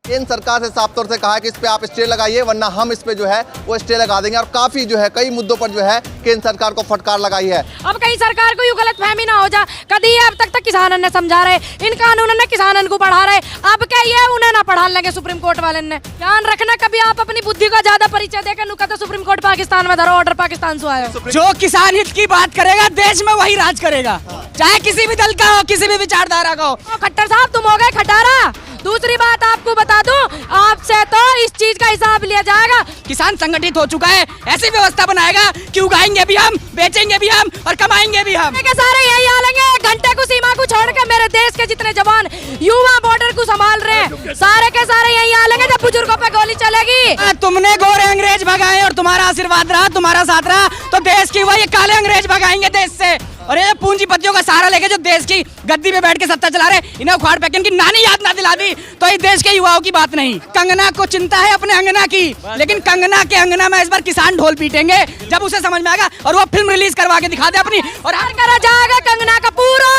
केंद्र सरकार से साफ तौर से कहा है कि इस पे आप स्टे लगाइए वरना हम इस पे जो है वो स्टे लगा देंगे और काफी जो है कई मुद्दों पर जो है केंद्र सरकार को फटकार लगाई है। अब कहीं सरकार को यूं गलतफहमी ना हो जा कभी ये अब तक किसानों ने समझा रहे इन कानूनों ने किसानों को पढ़ा रहे अब क्या ये उन्हें ना पढ़ा लगे सुप्रीम कोर्ट वाले ने। ध्यान रखना कभी आप अपनी बुद्धि का ज्यादा परिचय देकर नुका तो सुप्रीम कोर्ट पाकिस्तान में धरो ऑर्डर पाकिस्तान से आयो। जो किसान हित की बात करेगा देश में वही राज करेगा, चाहे किसी भी दल का हो किसी भी विचारधारा का हो। खट्टर साहब तुम हो गए खटारा। दूसरी बात आपको बता दूं आपसे तो इस चीज का हिसाब लिया जाएगा। किसान संगठित हो चुका है, ऐसी व्यवस्था बनाएगा कि उगाएंगे भी हम, बेचेंगे भी हम और कमाएंगे भी हम। सारे यही आलेंगे घंटे को सीमा को छोड़ के मेरे देश के जितने जवान युवा बॉर्डर को संभाल रहे हैं सारे के सारे यही आलेंगे जब बुजुर्गों पे गोली चलेगी। तुमने गोरे अंग्रेज भगाए और तुम्हारा आशीर्वाद रहा, तुम्हारा साथ रहा, तो देश की वही काले अंग्रेज भगाएंगे देश से। और ये पूंजीपतियों का सहारा लेके जो देश की गद्दी पे बैठ के सत्ता चला रहे इन्हें उखाड़ फेंक इनकी नानी याद ना दिला दी तो इस देश के युवाओं की बात नहीं। कंगना को चिंता है अपने अंगना की, लेकिन कंगना के अंगना में इस बार किसान ढोल पीटेंगे जब उसे समझ में आएगा और वो फिल्म रिलीज करवा के दिखा दे अपनी और हर करा जाएगा कंगना का पूरा,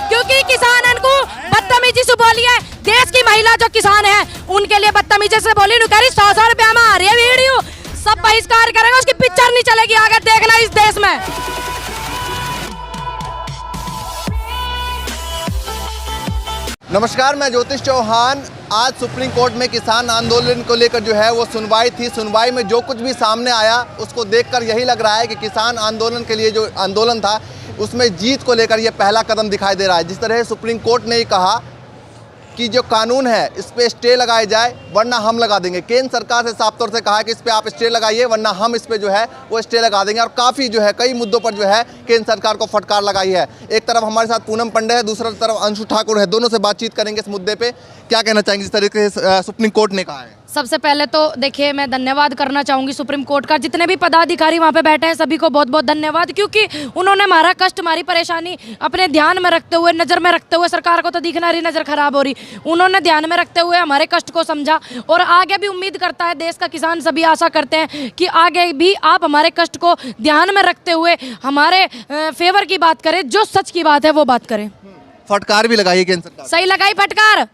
क्योंकि किसान को बदतमीजी से बोली है। देश की महिला जो किसान है उनके लिए बदतमीजी से बोली 100 रुपया में आ रही है वीडियो सब बहिष्कार करेंगे, उसकी पिक्चर नहीं चलेगी आगे देखना इस देश में। नमस्कार, मैं ज्योतिष चौहान। आज सुप्रीम कोर्ट में किसान आंदोलन को लेकर जो है वो सुनवाई थी। सुनवाई में जो कुछ भी सामने आया उसको देखकर यही लग रहा है कि किसान आंदोलन के लिए जो आंदोलन था उसमें जीत को लेकर ये पहला कदम दिखाई दे रहा है। जिस तरह सुप्रीम कोर्ट ने ही कहा कि जो कानून है इस पे स्टे लगाए जाए वरना हम लगा देंगे। केंद्र सरकार से साफ तौर से कहा है कि इस पे आप स्टे लगाइए वरना हम इस पे जो है वो स्टे लगा देंगे और काफ़ी जो है कई मुद्दों पर जो है केंद्र सरकार को फटकार लगाई है। एक तरफ हमारे साथ पूनम पंडे है, दूसरी तरफ अंशु ठाकुर है। दोनों से बातचीत करेंगे इस मुद्दे पे। क्या कहना चाहेंगे जिस तरीके से सुप्रीम कोर्ट ने कहा है? सबसे पहले तो देखिए मैं धन्यवाद करना चाहूँगी सुप्रीम कोर्ट का, जितने भी पदाधिकारी वहाँ पे बैठे हैं सभी को बहुत बहुत धन्यवाद, क्योंकि उन्होंने हमारा कष्ट हमारी परेशानी अपने ध्यान में रखते हुए नज़र में रखते हुए, सरकार को तो दिख ना रही नज़र खराब हो रही, उन्होंने ध्यान में रखते हुए हमारे कष्ट को समझा और आगे भी उम्मीद करता है देश का किसान सभी आशा करते हैं कि आगे भी आप हमारे कष्ट को ध्यान में रखते हुए हमारे फेवर की बात करें, जो सच की बात है वो बात करें। फटकार भी लगाई केंद्र सरकार? सही लगाई फटकार,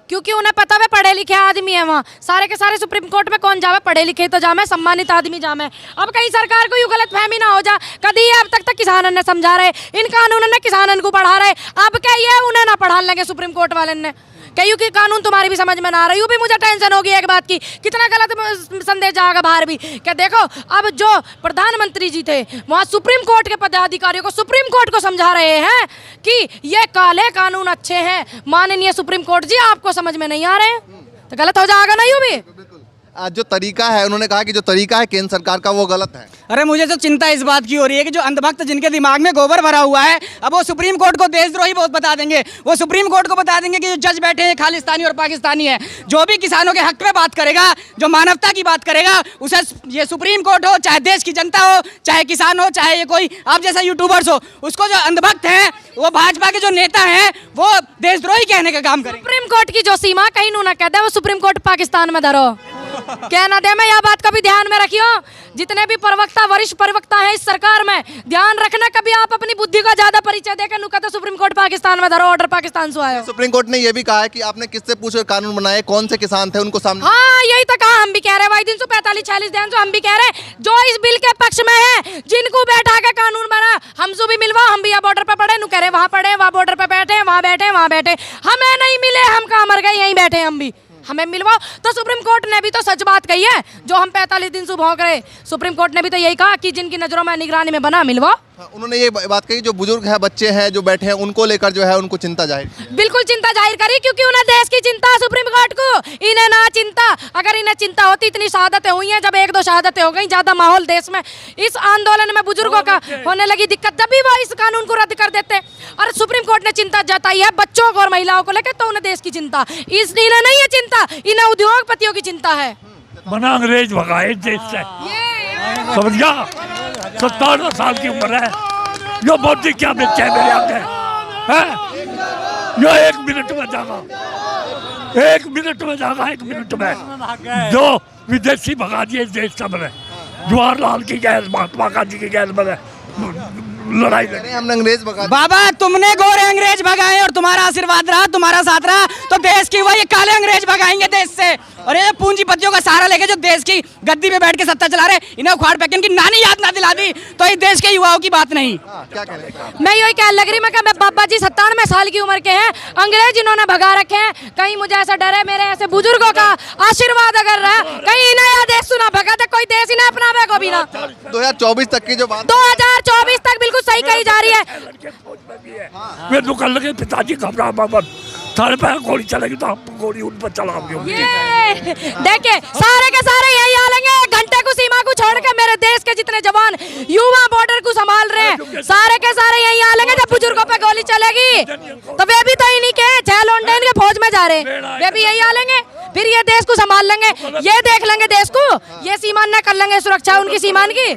क्योंकि उन्हें पता है पढ़े लिखे आदमी है वहाँ सारे के सारे। सुप्रीम कोर्ट में कौन जावे? पढ़े लिखे तो जामे, सम्मानित आदमी जामे। अब कहीं सरकार को यूं गलतफहमी ना हो जा कभी ये अब तक किसानों ने समझा रहे इन कानूनों ने किसानों को पढ़ा रहे अब क्या ये उन्हें ना पढ़ा लगे सुप्रीम कोर्ट वाले ने कहीं कि कानून तुम्हारी भी समझ में ना आ रही। भी मुझे टेंशन होगी एक बात की, कितना गलत संदेश जाएगा बाहर भी क्या देखो अब जो प्रधानमंत्री जी थे वहाँ सुप्रीम कोर्ट के पदाधिकारियों को सुप्रीम कोर्ट को समझा रहे हैं कि ये काले कानून अच्छे हैं। माननीय सुप्रीम कोर्ट जी आपको समझ में नहीं आ रहे हैं तो गलत हो जाएगा ना यूं भी। जो तरीका है उन्होंने कहा कि जो तरीका है केंद्र सरकार का वो गलत है। अरे मुझे तो चिंता इस बात की हो रही है कि जो अंधभक्त जिनके दिमाग में गोबर भरा हुआ है अब वो सुप्रीम कोर्ट को देशद्रोही बहुत बता देंगे। वो सुप्रीम कोर्ट को बता देंगे कि जो जज बैठे हैं खालिस्तानी और पाकिस्तानी है। जो भी किसानों के हक में बात करेगा, जो मानवता की बात करेगा, उसे ये सुप्रीम कोर्ट हो चाहे देश की जनता हो चाहे किसान हो चाहे ये कोई आप जैसा यूट्यूबर्स हो, उसको जो अंधभक्त हैं वो भाजपा के जो नेता हैं वो देशद्रोही कहने का काम करें। सुप्रीम कोर्ट की जो सीमा कहीं ना कहते हैं वो सुप्रीम कोर्ट पाकिस्तान में धरो कहना दे। मैं यह बात कभी ध्यान में रखियो, जितने भी प्रवक्ता वरिष्ठ प्रवक्ता हैं इस सरकार में ध्यान रखना कभी आप अपनी बुद्धि का ज्यादा परिचय देकर नुका तो सुप्रीम कोर्ट पाकिस्तान में धरो ऑर्डर पाकिस्तान से आयो। सुप्रीम कोर्ट ने यह भी कहा है कि आपने किससे पूछकर कानून बनाए, कौन से किसान थे उनको सामने। हाँ यही तो कहा, हम भी कह रहे हैं भाई 345-46 दिन हम भी कह रहे हैं जो इस बिल के पक्ष में है जिनको बैठा के कानून बना हमसे भी मिलवा। हम भी यहाँ बॉर्डर पे पड़े कह रहे वहाँ पड़े वहाँ बॉर्डर पे बैठे वहाँ बैठे वहाँ बैठे, हमें नहीं मिले हम कहाँ मर गए यहीं बैठे हम भी, हमें मिलवाओ। तो सुप्रीम कोर्ट ने भी तो सच बात कही है जो हम 45 दिन से भौंक रहे। सुप्रीम कोर्ट ने भी तो यही कहा कि जिनकी नजरों में निगरानी में बना मिलवाओ। उन्होंने ये बात कही जो बुजुर्ग है बच्चे हैं जो बैठे हैं उनको लेकर जो है उनको चिंता जाहिर, बिल्कुल चिंता जाहिर करी, क्योंकि उन्हें देश की चिंता है सुप्रीम कोर्ट को, इन्हें ना चिंता। अगर इन्हें चिंता होती इतनी शहादतें हुई हैं, जब 1-2 शहादतें हो गई ज्यादा माहौल देश में इस आंदोलन में बुजुर्गों का होने लगी दिक्कत, तब भी वो इस कानून को रद्द कर देते। और सुप्रीम कोर्ट ने चिंता जताई है बच्चों को और महिलाओं को लेकर, तो उन्हें देश की चिंता इन्हें नहीं है चिंता, इन्हें उद्योगपतियों की चिंता है। बना अंग्रेज भगाए देश से, समझ गया? 57 साल की उम्र है, जो मोदी क्या बेचे है मेरे आगे है? जो 1 मिनट में जागा, 1 मिनट में जागा, 1 मिनट में जो विदेशी भगा दिए इस देश का बने, जवाहरलाल की गैस, महात्मा गांधी की गैस बने, लड़ाई लड़ी। हमने अंग्रेज भगा दिए। बाबा तुमने गोरे अंग्रेज भगाए और तुम्हारा आशीर्वाद रहा, तुम्हारा साथ रहा, तो देश की वही काले अंग्रेज भगाएंगे देश से। और ये पूंजीपतियों का सहारा लेके जो देश की गद्दी पे बैठ के सत्ता चला रहे, इन्हें उखाड़ फेंक के इनकी नानी याद ना दिला दी तो इस देश के युवाओं की बात नहीं। क्या कह रहे हैं? मैं यही कह लग रही मैं बाबा जी 97 साल की उम्र के हैं, अंग्रेज इन्होंने भगा रखे हैं। कहीं मुझे ऐसा डर है मेरे ऐसे बुजुर्गों का आशीर्वाद अगर रहा, कहीं इन्हें यह देश सुना भगा दे कोई देश इन्हें अपनावे को भी ना। 2024 तक की जो बात 2024 तक बिल्कुल सही कही जा रही है। वे दुकान लगे पिताजी घबरा मत, थाने पे गोली चलेगी तो आप गोली उन पर चलाओगे। ये देखिए सारे के सारे यही आलेंगे, घंटे को सीमा को छोड़ के मेरे देश के जितने जवान युवा बॉर्डर को संभाल रहे हैं सारे के सारे यही आलेंगे। जब बुजुर्गों पे गोली चलेगी तो वे भी तो इन्हीं के 6 लौंडे इनके फौज में जा रहे हैं, वे भी यही आलेंगे, फिर ये देश को संभाल लेंगे, ये देख लेंगे देश को, ये सीमान न कर लेंगे सुरक्षा उनकी सीमान की।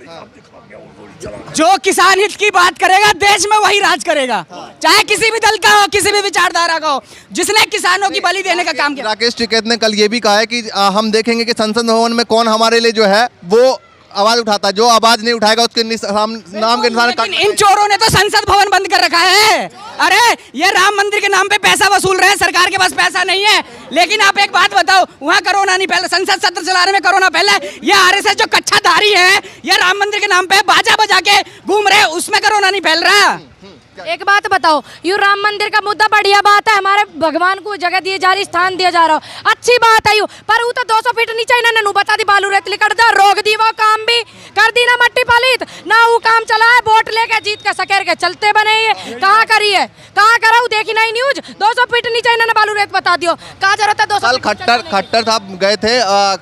जो किसान हित की बात करेगा देश में वही राज करेगा, चाहे किसी भी दल का हो, किसी भी विचारधारा का हो, जिसने किसानों की बलि देने का काम किया। राकेश टिकैत ने कल ये भी कहा है कि हम देखेंगे कि संसद भवन में कौन हमारे लिए जो है वो आवाज उठाता है, जो आवाज नहीं उठाएगा उसके नाम के निशान। लेकिन इन चोरों ने तो संसद भवन बंद कर रखा है। अरे ये राम मंदिर के नाम पे पैसा वसूल रहे हैं, सरकार के पास पैसा नहीं है। लेकिन आप एक बात बताओ, वहाँ कोरोना नहीं फैला, संसद सत्र चलाने में कोरोना फैला। ये आरएसएस जो कच्चाधारी है, ये राम मंदिर के नाम पे बाजा बजा के घूम रहे, उसमें कोरोना नहीं फैल रहा। एक बात बताओ, यू राम मंदिर का मुद्दा बढ़िया बात है, हमारे भगवान को जगह दिए जा रही, स्थान दिया जा रहा हो, अच्छी बात है यू, पर वो तो 200 फीट नीचे इन्होंने नु बता दी बालू रेत कर जा, रोक दी वो काम भी कर दी ना, मट्टी पालित ना वो काम चला है, वोट लेके जीत के सकेर के चलते बने। ये कहाँ करी है, कहाँ करा देखी नहीं न्यूज, 200 फीट नीचे इन्होंने बालू रेत बता दियो, कहाँ जरूरत है 200 खट्टर साहब गए थे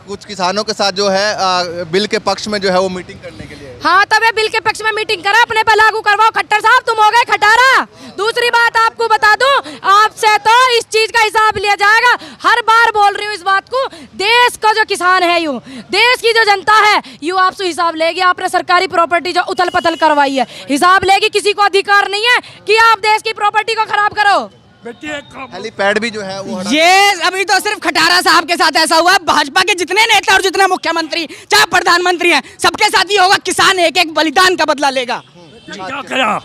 कुछ किसानों के साथ जो है बिल के पक्ष में जो है वो मीटिंग करने के लिए। हाँ तब ये बिल के पक्ष में मीटिंग करा, अपने पे लागू करवाओ। खट्टर साहब तुम हो गए खटारा। दूसरी बात आपको बता दूं, आपसे तो इस चीज का हिसाब लिया जाएगा, हर बार बोल रही हूँ इस बात को, देश का जो किसान है यूं, देश की जो जनता है यूं आपसे हिसाब लेगी। आपने सरकारी प्रॉपर्टी जो उथल पथल करवाई है हिसाब लेगी, किसी को अधिकार नहीं है कि आप देश की प्रॉपर्टी को खराब करो। हेलीपैड भी जो है वो ये अभी तो सिर्फ खटारा साहब के साथ ऐसा हुआ, भाजपा के जितने नेता और जितने मुख्यमंत्री चाहे प्रधानमंत्री हैं, सबके साथ ये होगा, किसान एक एक बलिदान का बदला लेगा। क्या करा,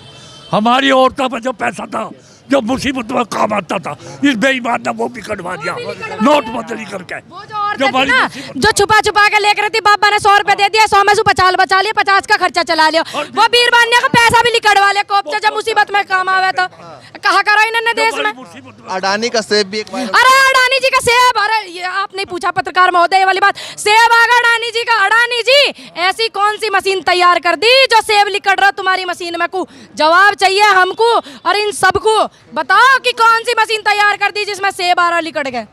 हमारी औरतों पर जो पैसा था जो मुसीबत में काम आता था, इस बेईमान ने वो भी कटवा दिया नोटबंदी करके। वो जो औरतें थी ना, जो छुपा छुपा के लेकर थी, बाबा ने 100 रुपए दे दिया, 100 में से 50 बचा लिया, 50 का खर्चा चला लिया, वो बीरबानिया का पैसा भी निकलवा लिया, कोपचा जब मुसीबत में काम आवे तो कहा करा इन्होंने देश में। अडानी का सेब भी अरे अडानी जी का सेब, अरे ये आप नहीं पूछा पत्रकार महोदय वाली बात, सेब आ गया अडानी जी का। अडानी जी ऐसी कौन सी मशीन तैयार कर दी जो सेब लिकड़ रहा तुम्हारी मशीन में को, जवाब चाहिए हमको और इन सबको, बताओ कि कौन सी मशीन तैयार कर दी जिसमें सेब आ रहा लिकड़ गए।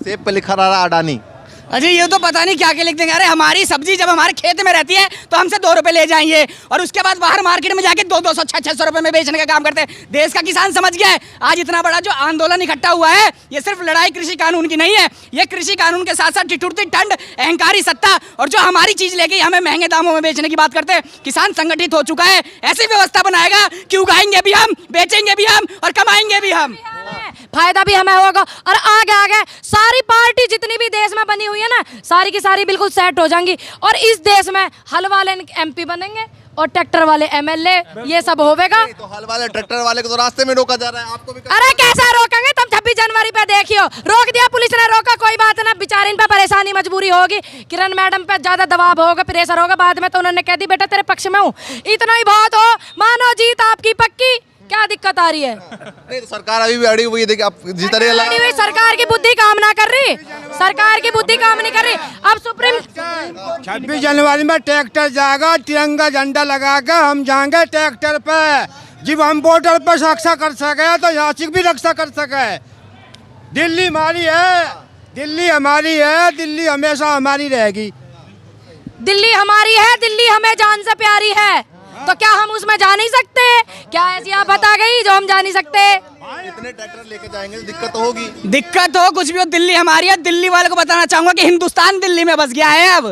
सेब पे लिखा रहा अडानी। अजय ये तो पता नहीं क्या क्या लिख देंगे। अरे हमारी सब्जी जब हमारे खेत में रहती है तो हमसे 2 रुपए ले जाएंगे और उसके बाद बाहर मार्केट में जाके 200 600 रुपए में बेचने का काम करते हैं। देश का किसान समझ गया है, आज इतना बड़ा जो आंदोलन इकट्ठा हुआ है, ये सिर्फ लड़ाई कृषि कानून की नहीं है, ये कृषि कानून के साथ साथ ठिठुरती ठंड, अहंकारी सत्ता और जो हमारी चीज लेके हमें महंगे दामों में बेचने की बात करते हैं। किसान संगठित हो चुका है, ऐसी व्यवस्था बनाएगा कि उगाएंगे भी हम, बेचेंगे भी हम और कमाएंगे भी हम, फायदा भी हमें होगा। और आगे आगे सारी पार्टी जितनी भी देश में बनी हुई है ना, सारी की सारी बिल्कुल सेट हो जाएंगी और इस देश में हल वाले एमपी बनेंगे और ट्रैक्टर वाले एमएलए, ये सब होवेगा। तो हल वाले ट्रैक्टर वाले को तो रास्ते में रोका जा रहा है, आपको भी अरे कैसे रोकेंगे, तुम 26 जनवरी पे देखियो, रोक दिया पुलिस ने, रोका कोई बात ना, बेचारे इन पे परेशानी मजबूरी होगी, किरण मैडम पे ज्यादा दबाव होगा, प्रेशर होगा, बाद में तो उन्होंने कह दी बेटा तेरे पक्ष में हूँ, इतना ही बहुत हो, मानो जीत आपकी पक्की, क्या दिक्कत आ रही है? नहीं तो सरकार अभी भी अड़ी हुई है, देखिए आप जिस तरह अड़ी हुई सरकार की बुद्धि काम ना कर रही, सरकार की बुद्धि काम नहीं कर रही। अब सुप्रीम 26 जनवरी में ट्रैक्टर जाएगा, तिरंगा झंडा लगाकर हम जाएंगे ट्रैक्टर पे, जब हम बॉर्डर पर रक्षा कर सके तो यहाँ भी रक्षा कर सके। दिल्ली हमारी है, दिल्ली हमारी है, दिल्ली हमेशा हमारी रहेगी। दिल्ली हमारी है, दिल्ली हमें जान से प्यारी है, तो क्या हम उसमें जा नहीं सकते? क्या ऐसी आप बता गई जो हम जा नहीं सकते? इतने ट्रैक्टर लेके जाएंगे तो दिक्कत तो होगी। दिक्कत हो कुछ भी हो, दिल्ली हमारी है। दिल्ली वाले को बताना चाहूंगा कि हिंदुस्तान दिल्ली में बस गया है अब।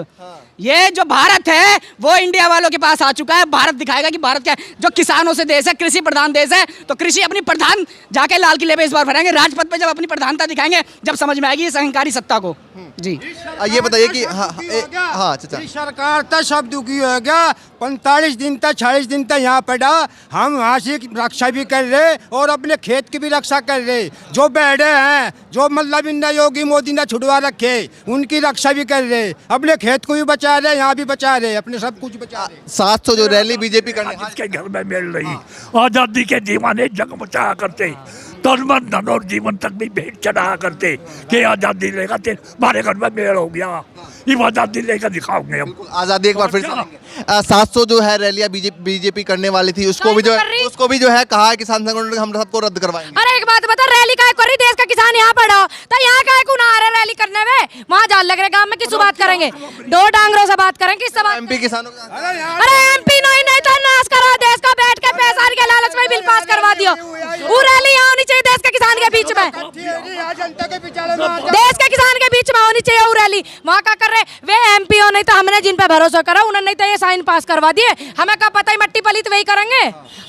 ये जो भारत है वो इंडिया वालों के पास आ चुका है। भारत दिखाएगा कि भारत क्या है, जो किसानों से देश है, कृषि प्रधान देश है। तो कृषि अपनी प्रधान जाके लाल किले पे इस बार फहराएंगे, राजपथ पे जब अपनी प्रधानता दिखाएंगे, जब समझ में आएगी इस अहंकारी सत्ता को। जी ये बताइए कि हाँ चाचा, सरकार तक सब दुखी हो गया। 45 दिन तक 40 दिन तक यहाँ पड़ा, हम वहाँ से रक्षा भी कर रहे और अपने खेत की भी रक्षा कर रहे। जो बैठे हैं, जो मतलब इन योगी मोदी ने छुड़वा रखे, उनकी रक्षा भी कर रहे, अपने खेत को भी बचा रहे, यहाँ भी बचा रहे, अपने सब कुछ बचा रहे। 700 जो रैली बीजेपी करने जिसके घर में मिल रही आजादी के दीवाने जगमगाया करते, तन मन धन और जीवन तक भी भेंट चढ़ाया करते कि आजादी लेगा तेरे हमारे घर में मेल हो गया, ये आजादी लेकर दिखाओगे हम। आजादी एक बार फिर से 700 जो है रैलियां बीजेपी करने वाली थी, उसको भी जो है कहा है किसान संगठन ने हम सबको रद्द करवाएंगे। अरे एक बात बता, रैली का कर रही देश का किसान यहाँ पड़ा तो यहाँ का कौन आ रहा है रैली करने में? वहाँ जान लग रहे गांव में किस बात करेंगे? दो डांगरों से बात करेंगे, किससे बात? एमपी किसानों अरे एमपी नहीं तो नाश करा देश का, बैठ के पैसा के लालच में बिल पास करवा दियो। वो रैली यहाँ होनी चाहिए देश के किसान के बीच में, देश के किसान के बीच में होनी चाहिए वो रैली। वहाँ का कर रहे वे एमपी हो, नहीं तो हमने जिन पे भरोसा करा उन्होंने नहीं तो ये साइन पास करवा दिए। हमें क्या पता ही मट्टी पलीत वही करेंगे,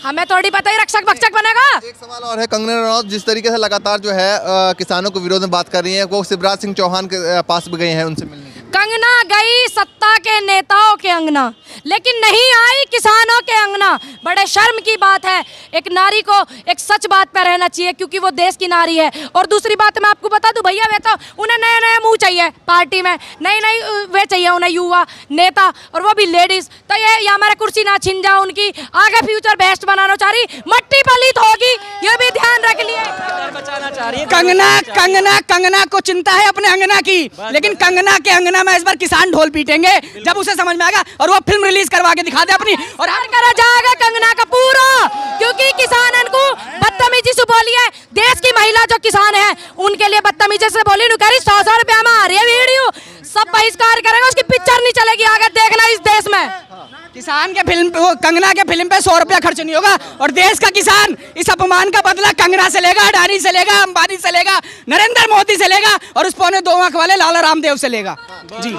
हमें थोड़ी पता ही रक्षक भक्षक बनेगा। एक सवाल और है, कंगना रनौत जिस तरीके से लगातार जो है किसानों के विरोध में बात कर रही है, वो शिवराज सिंह चौहान के पास भी गए हैं उनसे मिलने। कंगना गई सत्ता के नेताओं के अंगना, लेकिन नहीं आई किसानों के अंगना। बड़े शर्म की बात है। एक नारी को एक सच बात पे रहना चाहिए क्योंकि वो देश की नारी है। और दूसरी बात मैं आपको बता दूं भैया, वे तो उन्हें नए नए मुंह चाहिए पार्टी में, नई वे चाहिए उन्हें युवा नेता, और वो भी लेडीज। तो ये हमारे कुर्सी ना छिन जाओ उनकी, आगे फ्यूचर बेस्ट बनाना चाह रही, मट्टी पलीत होगी ये भी ध्यान रख लिए। कंगना को चिंता है अपने अंगना की, लेकिन कंगना के अंगना में इस बार किसान ढोल पीटेंगे जब उसे समझ में आएगा और वो फिल्म रिलीज करवा के दिखा दे अपनी। और करा जाएगा कंगना का पूरा, क्योंकि किसान को बदतमीजी से बोली है। देश की महिला जो किसान है उनके लिए बदतमीजी से बोली, 100 रुपया में आ रही है वीडियो, सब बहिष्कार करेगा, उसकी पिक्चर नहीं चलेगी आगे देखना इस देश में। किसान के फिल्म पे, कंगना के फिल्म पे 100 रुपया खर्च नहीं होगा। और देश का किसान इस अपमान का बदला कंगना से लेगा, अडानी से लेगा, अंबानी से लेगा, नरेंद्र मोदी से लेगा, और उस पौने 2 आंख वाले लाला रामदेव से लेगा। जी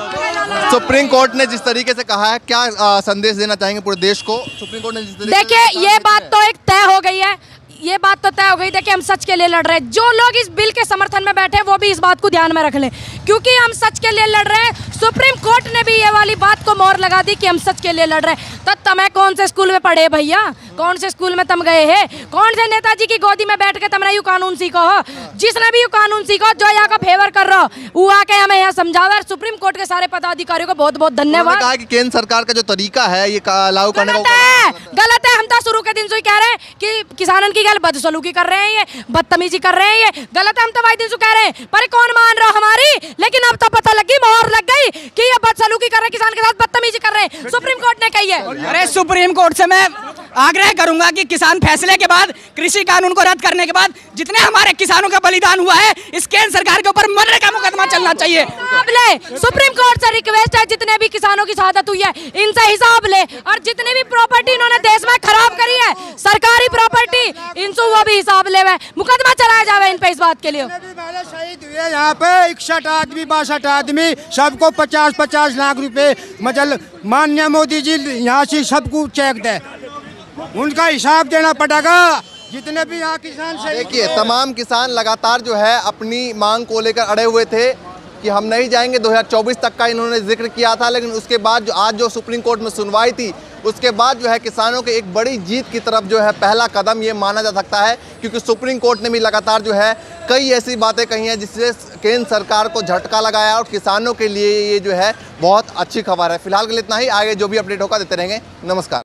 सुप्रीम कोर्ट ने जिस तरीके से कहा है, क्या संदेश देना चाहेंगे पूरे देश को? सुप्रीम कोर्ट ने जिस तरीके देखिए ये बात तो एक तय हो गई है, ये बात तो तय हो गई। देखिए हम सच के लिए लड़ रहे हैं, जो लोग इस बिल के समर्थन में बैठे हैं वो भी इस बात को ध्यान में रख लें, क्योंकि हम सच के लिए लड़ रहे हैं। सुप्रीम कोर्ट ने भी ये वाली बात को मोहर लगा दी कि हम सच के लिए लड़ रहे हैं। तो तमें कौन से स्कूल में पढ़े भैया, कौन से स्कूल में तुम गए हैं, कौन से नेताजी की गोदी में बैठ के तुमने यू कानून सीखो हो? जिसने भी यू कानून सीखो, जो यहाँ का फेवर कर रहा हो वो आके हमें यहाँ समझावे। सुप्रीम कोर्ट के सारे पदाधिकारियों को बहुत बहुत धन्यवाद। कहा कि केंद्र सरकार का जो तरीका है ये लागू करने का गलत है। हम तो शुरू के दिन से ही कह रहे हैं कि किसानों की गल बदसलूकी कर रहे हैं, ये बदतमीजी कर रहे हैं, ये गलत है। हम तो भाई दिन से कह रहे हैं, पर कौन मान रहा हमारी, लेकिन अब तो पता लगी, मोहर लग गई कि ये बदसलूकी कर रहे हैं, किसान के साथ बदतमीजी कर रहे हैं। सुप्रीम कोर्ट ने कही है। अरे सुप्रीम कोर्ट से मैं आग्रह करूंगा कि किसान फैसले के बाद, कृषि कानून को रद्द करने के बाद जितने हमारे किसानों का बलिदान हुआ है, इस केंद्र सरकार के ऊपर मरने का मुकदमा चलना चाहिए। सुप्रीम कोर्ट से रिक्वेस्ट है, जितने भी किसानों की शहादत हुई है इनसे हिसाब ले, और जितने भी प्रॉपर्टी इन्होंने देश में खराब करी है, सरकारी प्रॉपर्टी, इनसे वो भी हिसाब ले, मुकदमा चलाया जाए इन पे इस बात के लिए। शहीद हुए यहाँ पे 61 आदमी 62 आदमी, सबको 50-50 लाख रुपए, मतलब माननीय मोदी जी यहाँ से सबको चेक दे, उनका हिसाब देना पड़ेगा। जितने भी यहाँ किसान देखिए, तमाम किसान लगातार जो है अपनी मांग को लेकर अड़े हुए थे कि हम नहीं जाएंगे। 2024 तक का इन्होंने जिक्र किया था, लेकिन उसके बाद जो आज जो सुप्रीम कोर्ट में सुनवाई थी, उसके बाद जो है किसानों के एक बड़ी जीत की तरफ जो है पहला कदम ये माना जा सकता है, क्योंकि सुप्रीम कोर्ट ने भी लगातार जो है कई ऐसी बातें कही हैं जिससे केंद्र सरकार को झटका लगाया, और किसानों के लिए ये जो है बहुत अच्छी खबर है। फिलहाल के लिए इतना ही, आगे जो भी अपडेट होगा देते रहेंगे। नमस्कार।